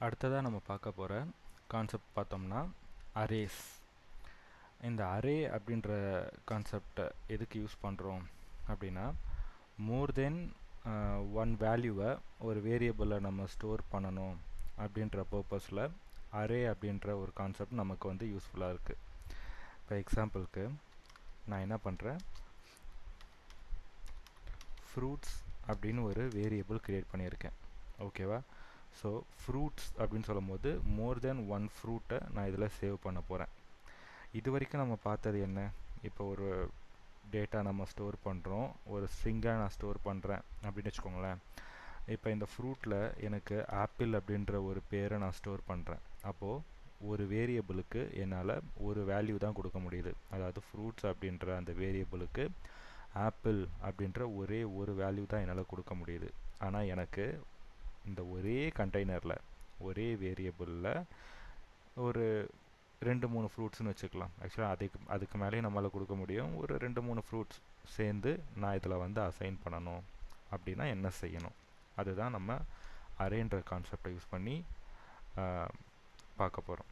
அடுத்ததாக நம்ம பார்க்க போகிற கான்செப்ட் பார்த்தோம்னா அரேஸ். இந்த அரே அப்படின்ற கான்செப்டை எதுக்கு யூஸ் பண்ணுறோம் அப்படின்னா, மோர் தென் ஒன் வேல்யூவை ஒரு வேரியபிளில் நம்ம ஸ்டோர் பண்ணணும் அப்படின்ற பர்பஸில் அரே அப்படின்ற ஒரு கான்செப்ட் நமக்கு வந்து யூஸ்ஃபுல்லாக இருக்குது. இப்போ எக்ஸாம்பிளுக்கு நான் என்ன பண்ணுறேன், ஃப்ரூட்ஸ் அப்படின்னு ஒரு வேரியபிள் க்ரியேட் பண்ணியிருக்கேன். ஓகேவா? ஸோ ஃப்ரூட்ஸ் அப்படின்னு சொல்லும் போது மோர் தென் ஒன் ஃப்ரூட்டை நான் இதில் சேவ் பண்ண போகிறேன். இது வரைக்கும் நம்ம பார்த்தது என்ன, இப்போ ஒரு டேட்டா நம்ம ஸ்டோர் பண்ணுறோம், ஒரு ஸ்ட்ரிங்காக நான் ஸ்டோர் பண்ணுறேன் அப்படின்னு வச்சுக்கோங்களேன். இப்போ இந்த ஃப்ரூட்டில் எனக்கு ஆப்பிள் அப்படின்ற ஒரு பேரை நான் ஸ்டோர் பண்ணுறேன். அப்போது ஒரு வேரியபிளுக்கு என்னால் ஒரு வேல்யூ தான் கொடுக்க முடியுது. அதாவது ஃப்ரூட்ஸ் அப்படின்ற அந்த வேரியபிளுக்கு ஆப்பிள் அப்படின்ற ஒரே ஒரு வேல்யூ தான் என்னால் கொடுக்க முடியுது. ஆனால் எனக்கு இந்த ஒரே கண்டெய்னரில் ஒரே வேரியபிளில் ஒரு 2-3 ஃப்ரூட்ஸ்னு வச்சுக்கலாம். ஆக்சுவலாக அதுக்கு மேலேயும் நம்மளால் கொடுக்க முடியும். ஒரு 2-3 ஃப்ரூட்ஸ் சேர்ந்து நான் இதில் வந்து அசைன் பண்ணணும் அப்படின்னா என்ன செய்யணும், அதுதான் நம்ம அரேன்ற கான்செப்டை யூஸ் பண்ணி பார்க்க போகிறோம்.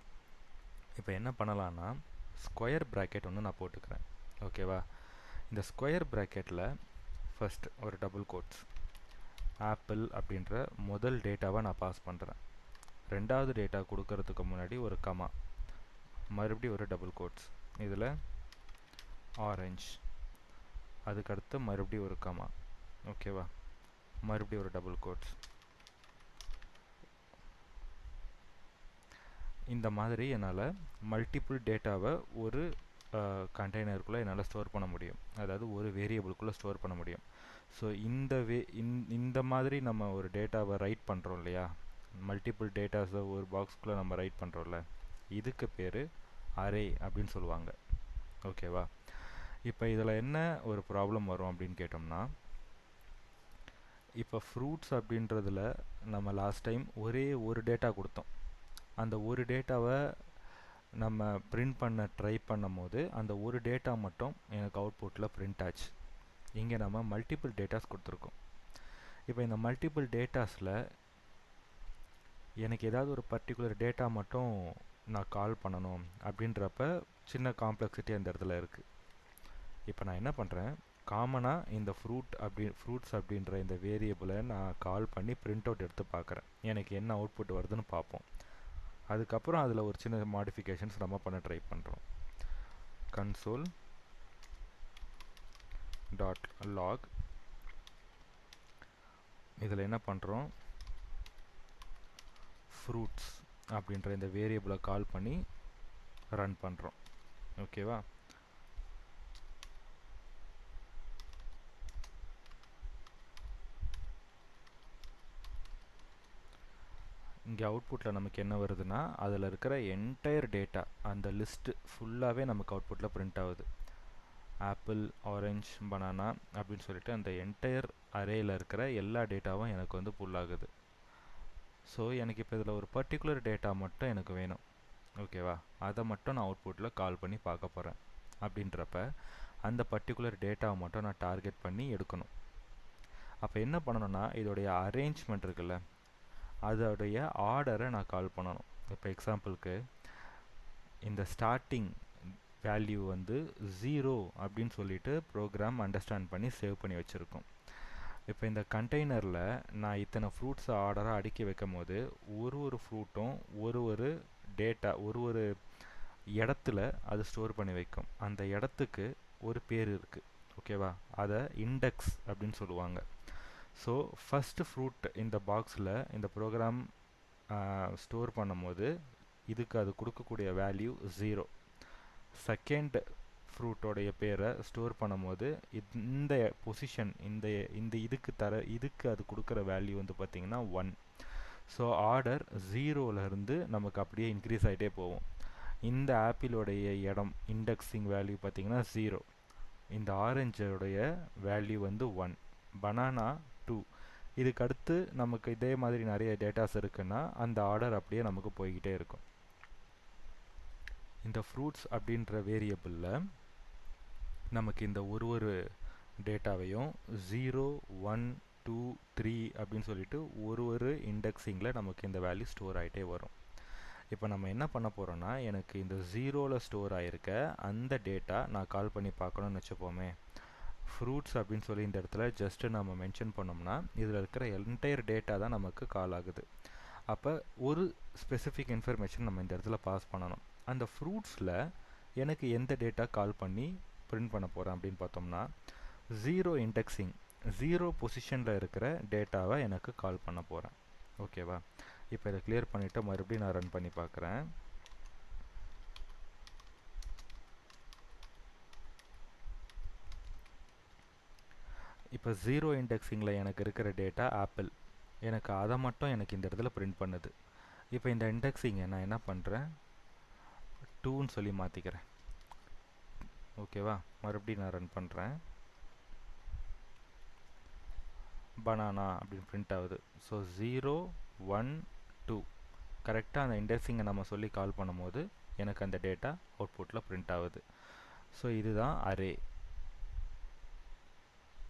இப்போ என்ன பண்ணலான்னா, ஸ்கொயர் ப்ராக்கெட் ஒன்று நான் போட்டுக்கிறேன். ஓகேவா? இந்த ஸ்கொயர் ப்ராக்கெட்டில் ஃபஸ்ட் ஒரு டபுள் கோட்ஸ் ஆப்பிள் அப்படின்ற முதல் டேட்டாவை நான் பாஸ் பண்ணுறேன். ரெண்டாவது டேட்டா கொடுக்கறதுக்கு முன்னாடி ஒரு கமா, மறுபடியும் ஒரு டபுள் கோட்ஸ், இதில் ஆரஞ்ச், அதுக்கடுத்து மறுபடியும் ஒரு கமா. ஓகேவா? மறுபடியும் ஒரு டபுள் கோட்ஸ். இந்த மாதிரி என்னால் மல்டிபிள் டேட்டாவை ஒரு கண்டெய்னருக்குள்ளே என்னால் ஸ்டோர் பண்ண முடியும். அதாவது ஒரு வேரியபிளுக்குள்ளே ஸ்டோர் பண்ண முடியும். ஸோ இந்த மாதிரி நம்ம ஒரு டேட்டாவை ரைட் பண்ணுறோம் இல்லையா, மல்டிபிள் டேட்டாஸை ஒரு பாக்ஸ்குள்ளே நம்ம ரைட் பண்ணுறோம்ல, இதுக்கு பேர் அரே அப்படின்னு சொல்லுவாங்க. ஓகேவா? இப்போ இதில் என்ன ஒரு ப்ராப்ளம் வரும் அப்படின்னு கேட்டோம்னா, இப்போ ஃப்ரூட்ஸ் அப்படின்றதில் நம்ம லாஸ்ட் டைம் ஒரே ஒரு டேட்டா கொடுத்தோம். அந்த ஒரு டேட்டாவை நம்ம பிரிண்ட் பண்ண ட்ரை பண்ணும் போது அந்த ஒரு டேட்டா மட்டும் எனக்கு அவுட்புட்டில் பிரிண்ட் ஆச்சு. இங்கே நம்ம மல்டிபிள் டேட்டாஸ் கொடுத்துருக்கோம். இப்போ இந்த மல்டிபிள் டேட்டாஸில் எனக்கு ஏதாவது ஒரு பர்டிகுலர் டேட்டா மட்டும் நான் கால் பண்ணணும் அப்படின்றப்ப சின்ன காம்ப்ளெக்சிட்டி அந்த இடத்துல இருக்குது. இப்போ நான் என்ன பண்ணுறேன், காமனாக இந்த ஃப்ரூட்ஸ் அப்படின்ற இந்த வேரியபிளை நான் கால் பண்ணி பிரிண்ட் அவுட் எடுத்து பார்க்குறேன். எனக்கு என்ன அவுட்புட் வருதுன்னு பார்ப்போம். அதுக்கப்புறம் அதில் ஒரு சின்ன மாடிஃபிகேஷன்ஸ் நம்ம பண்ண ட்ரை பண்ணுறோம். console டாட் லாக், இதில் என்ன பண்ணுறோம், ஃப்ரூட்ஸ் அப்படின்ற இந்த வேரியபிளை கால் பண்ணி ரன் பண்ணுறோம். ஓகேவா? இங்கே அவுட்புட்டில் நமக்கு என்ன வருதுன்னா, அதில் இருக்கிற என்டையர் டேட்டா, அந்த லிஸ்ட்டு ஃபுல்லாகவே நமக்கு அவுட்புட்டில் பிரிண்ட் ஆகுது. ஆப்பிள், ஆரஞ்ச், பனானா அப்படின்னு சொல்லிட்டு அந்த என்டையர் அரேயில் இருக்கிற எல்லா டேட்டாவும் எனக்கு வந்து புல் ஆகுது. ஸோ எனக்கு இப்போ இதில் ஒரு பர்டிகுலர் டேட்டா மட்டும் எனக்கு வேணும். ஓகேவா? அதை மட்டும் நான் அவுட்புட்டில் கால் பண்ணி பார்க்க போகிறேன். அப்படின்றப்ப அந்த பர்டிகுலர் டேட்டாவை மட்டும் நான் டார்கெட் பண்ணி எடுக்கணும். அப்போ என்ன பண்ணணும்னா, இதோடைய அரேஞ்ச்மெண்ட் இருக்குல்ல, அதோடைய ஆர்டரை நான் கால் பண்ணணும். இப்போ எக்ஸாம்பிளுக்கு இந்த ஸ்டார்டிங் வேல்யூ வந்து 0 அப்படின்னு சொல்லிட்டு ப்ரோக்ராம் அண்டர்ஸ்டாண்ட் பண்ணி சேவ் பண்ணி வச்சுருக்கோம். இப்போ இந்த கண்டெய்னரில் நான் இத்தனை ஃப்ரூட்ஸை ஆர்டராக அடுக்கி வைக்கும் போது ஒரு ஃப்ரூட்டும் ஒரு டேட்டா ஒரு இடத்துல அது ஸ்டோர் பண்ணி வைக்கும். அந்த இடத்துக்கு ஒரு பேர் இருக்குது. ஓகேவா? அதை இண்டெக்ஸ் அப்படின்னு சொல்லுவாங்க. ஸோ ஃபஸ்ட்டு ஃப்ரூட் இந்த பாக்ஸில் இந்த ப்ரோக்ராம் ஸ்டோர் பண்ணும்போது இதுக்கு அது கொடுக்கக்கூடிய வேல்யூ 0. செகண்ட் ஃப்ரூட்டோடைய பேரை ஸ்டோர் பண்ணும்போது இந்த பொசிஷன் இதுக்கு அது கொடுக்குற வேல்யூ வந்து பார்த்திங்கன்னா 1. ஸோ ஆர்டர் 0லேருந்து நமக்கு அப்படியே இன்க்ரீஸ் ஆகிட்டே போகும். இந்த ஆப்பிளோடைய இடம் இண்டெக்ஸிங் வேல்யூ பார்த்திங்கன்னா 0, இந்த ஆரஞ்சோடைய வேல்யூ வந்து 1, பனானா 2. இதுக்கு அடுத்து நமக்கு இதே மாதிரி நிறைய டேட்டாஸ் இருக்குன்னா அந்த ஆர்டர் அப்படியே நமக்கு போய்கிட்டே இருக்கும். இந்த ஃப்ரூட்ஸ் அப்படின்ற வேரியபிளில் நமக்கு இந்த ஒரு டேட்டாவையும் 0, 1, 2 3 அப்படின்னு சொல்லிட்டு ஒரு இண்டெக்ஸிங்கில் நமக்கு இந்த வேல்யூ ஸ்டோர் ஆகிட்டே வரும். இப்போ நம்ம என்ன பண்ண போகிறோன்னா, எனக்கு இந்த 0ல் ஸ்டோர் ஆகிருக்க அந்த டேட்டா நான் கால் பண்ணி பார்க்கணும்னு வச்சுப்போமே. ஃப்ரூட்ஸ் அப்படின்னு சொல்லி இந்த இடத்துல ஜஸ்ட்டு நம்ம மென்ஷன் பண்ணோம்னா இதில் இருக்கிற என்டையர் டேட்டா தான் நமக்கு கால் ஆகுது. அப்போ ஒரு ஸ்பெசிஃபிக் இன்ஃபர்மேஷன் நம்ம இந்த இடத்துல பாஸ் பண்ணணும். அந்த ஃப்ரூட்ஸில் எனக்கு எந்த டேட்டா கால் பண்ணி பிரிண்ட் பண்ண போகிறேன் அப்படின்னு பார்த்தோம்னா, 0 இண்டெக்ஸிங் 0 பொசிஷனில் இருக்கிற டேட்டாவை எனக்கு கால் பண்ண போகிறேன். ஓகேவா? இப்போ இதை கிளியர் பண்ணிவிட்டு மறுபடியும் நான் ரன் பண்ணி பார்க்குறேன். இப்போ 0 இண்டெக்ஸிங்கில் எனக்கு இருக்கிற டேட்டா ஆப்பிள், எனக்கு அதை மட்டும் எனக்கு இந்த இடத்துல பிரிண்ட் பண்ணுது. இப்போ இந்த இண்டெக்ஸிங்கை நான் என்ன பண்ணுறேன், 2ன்னு சொல்லி மாற்றிக்கிறேன். ஓகேவா? மறுபடியும் நான் ரன் பண்ணுறேன். பனானா அப்படின்னு பிரிண்ட் ஆகுது. ஸோ 0 1 2 கரெக்டாக அந்த இண்டெக்ஸிங்கை நம்ம சொல்லி கால் பண்ணும்போது எனக்கு அந்த டேட்டா அவுட்புட்டில் பிரிண்ட் ஆகுது. ஸோ இதுதான் அரே.